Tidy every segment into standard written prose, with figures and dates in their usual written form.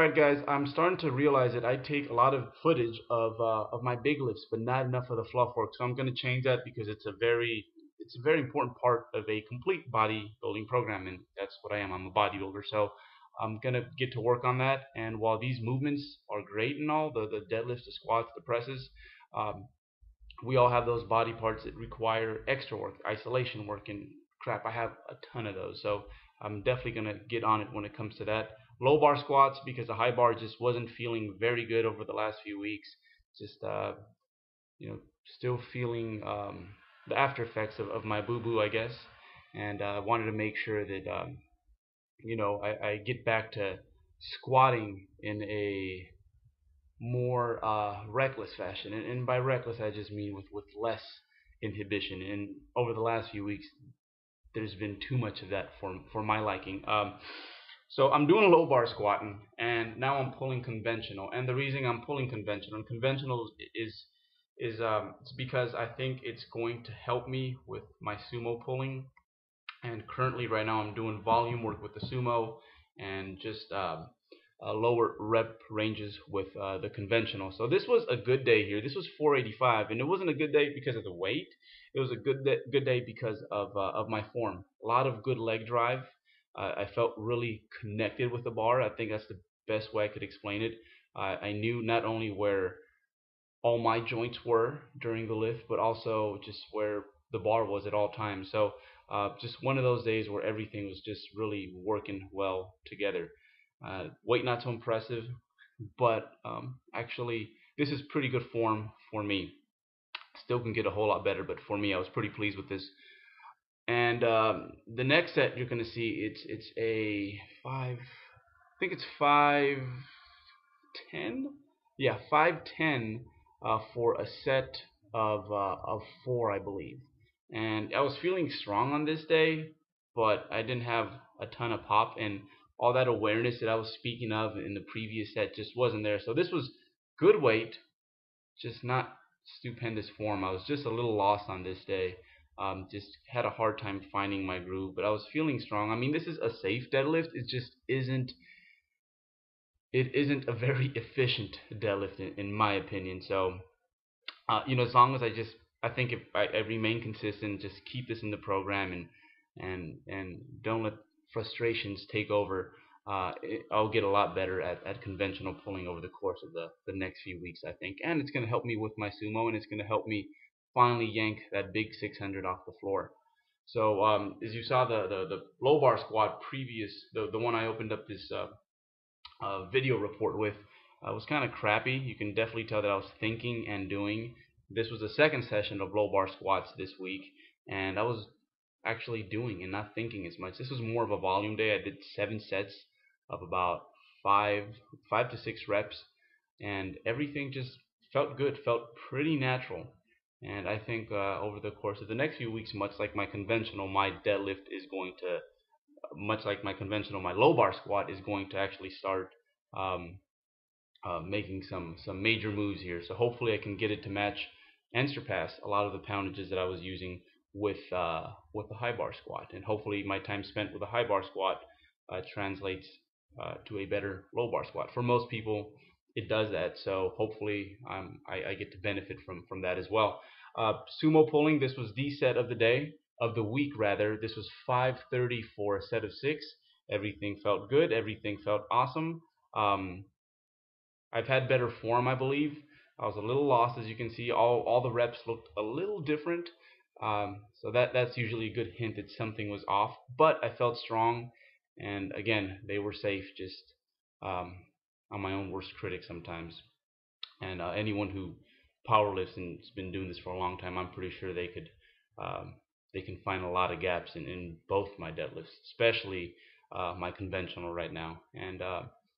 Alright guys, I'm starting to realize that I take a lot of footage of my big lifts, but not enough of the fluff work. So I'm going to change that because it's a very important part of a complete bodybuilding program, and that's what I am. I'm a bodybuilder, so I'm going to get to work on that. And while these movements are great and all, the deadlifts, the squats, the presses, um, we all have those body parts that require extra work, isolation work, and crap. I have a ton of those, so I'm definitely gonna get on it when it comes to that. Low bar squats, because the high bar just wasn't feeling very good over the last few weeks. Just still feeling the after effects of my boo boo, I guess, and wanted to make sure that I get back to squatting in a more reckless fashion. And by reckless, I just mean with less inhibition. And over the last few weeks, there's been too much of that for my liking. So I'm doing low bar squatting, and now I'm pulling conventional. And the reason I'm pulling conventional is it's because I think it's going to help me with my sumo pulling. And currently, right now, I'm doing volume work with the sumo and just lower rep ranges with the conventional. So this was a good day here. This was 485, and it wasn't a good day because of the weight. It was a good day because of my form. A lot of good leg drive. I felt really connected with the bar. I think that's the best way I could explain it. I knew not only where all my joints were during the lift, but also just where the bar was at all times. So just one of those days where everything was just really working well together. Weight not so impressive, but actually this is pretty good form for me. Still can get a whole lot better, but for me, I was pretty pleased with this. And the next set you're gonna see, it's a five. I think it's 510. Yeah, 510 for a set of four, I believe. And I was feeling strong on this day, but I didn't have a ton of pop, and all that awareness that I was speaking of in the previous set just wasn't there. So this was good weight, just not stupendous form. I was just a little lost on this day. Just had a hard time finding my groove, but I was feeling strong. I mean, this is a safe deadlift. It just isn't. It isn't a very efficient deadlift in my opinion. So as long as I think if I remain consistent, just keep this in the program, and don't let frustrations take over, I'll get a lot better at conventional pulling over the course of the next few weeks, I think. And it's going to help me with my sumo, and it's going to help me finally yank that big 600 off the floor. So as you saw, the low bar squat previous, the one I opened up this video report with, was kind of crappy. You can definitely tell that I was thinking and doing. This was the second session of low bar squats this week, and I was actually doing and not thinking as much. This was more of a volume day. I did 7 sets of about five to 6 reps, and everything just felt good, felt pretty natural. And I think over the course of the next few weeks, much like my conventional, my deadlift is going to, much like my conventional, my low bar squat is going to actually start um, making some major moves here. So hopefully I can get it to match and surpass a lot of the poundages that I was using with the high bar squat, and hopefully my time spent with a high bar squat translates to a better low bar squat. For most people, it does that, so hopefully I get to benefit from that as well. Sumo pulling, this was the set of the day, of the week rather. This was 530 for a set of 6. Everything felt good. Everything felt awesome. I've had better form, I believe. I was a little lost, as you can see. All the reps looked a little different, so that's usually a good hint that something was off. But I felt strong, and again, they were safe. Just I'm my own worst critic sometimes. And anyone who powerlifts and has been doing this for a long time, I'm pretty sure they can find a lot of gaps in both my deadlifts, especially my conventional right now. And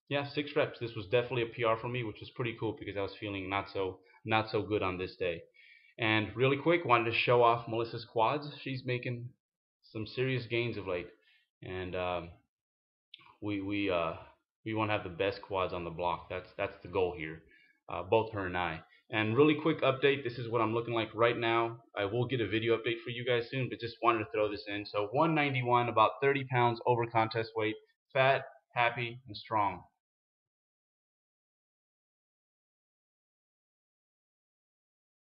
yeah, 6 reps. This was definitely a PR for me, which was pretty cool because I was feeling not so good on this day. And really quick, wanted to show off Melissa's quads. She's making some serious gains of late, and we we uh, we want to have the best quads on the block. That's the goal here, both her and I. And really quick update, this is what I'm looking like right now. I will get a video update for you guys soon, but just wanted to throw this in. So 191, about 30 pounds over contest weight, fat, happy, and strong.